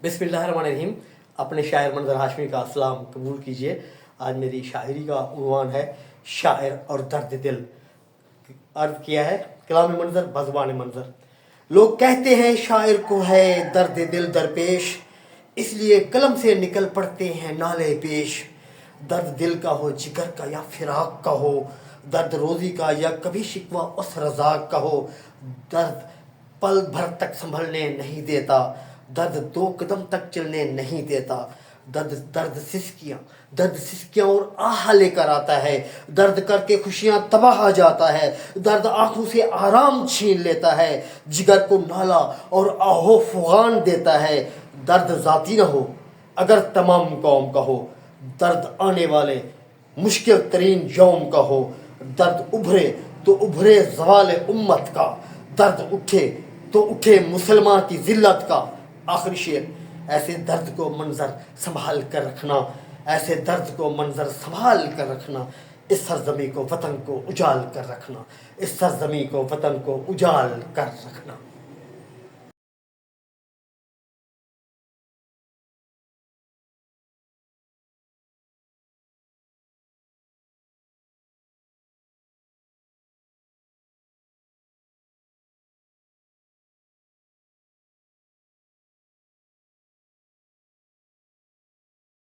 बिस्मिल्लाहिर्रहमानिर्रहीम। अपने शायर मंजर हाशमी का सलाम कबूल कीजिए। आज मेरी शायरी का उन्वान है शायर और दर्द दिल। अर्ज किया है कलाम मंजर बज़बान मंजर। लोग कहते हैं शायर को है दर्द दिल दरपेश, इसलिए कलम से निकल पड़ते हैं नाले पेश। दर्द दिल का हो, जिगर का या फिराक का हो, दर्द रोज़ी का या कभी शिकवा उस रज़ाक का हो। दर्द पल भर तक संभलने नहीं देता, दर्द दो कदम तक चलने नहीं देता। दर्द सिसकियाँ और आह लेकर आता है, दर्द करके खुशियाँ तबाह जाता है। दर्द आंखों से आराम छीन लेता है, जिगर को नाला और आहो फुगान देता है। दर्द ज़ाती न हो अगर तमाम कौम का हो, दर्द आने वाले मुश्किल तरीन यौम का हो। दर्द उभरे तो उभरे ज़वाल उम्मत का, दर्द उठे तो उठे मुसलमान की ज़िल्लत का। आखिरी शेर, ऐसे दर्द को मंजर संभाल कर रखना, ऐसे दर्द को मंजर संभाल कर रखना। इस सरजमी को वतन को उजाल कर रखना, इस सरजमी को वतन को उजाल कर रखना।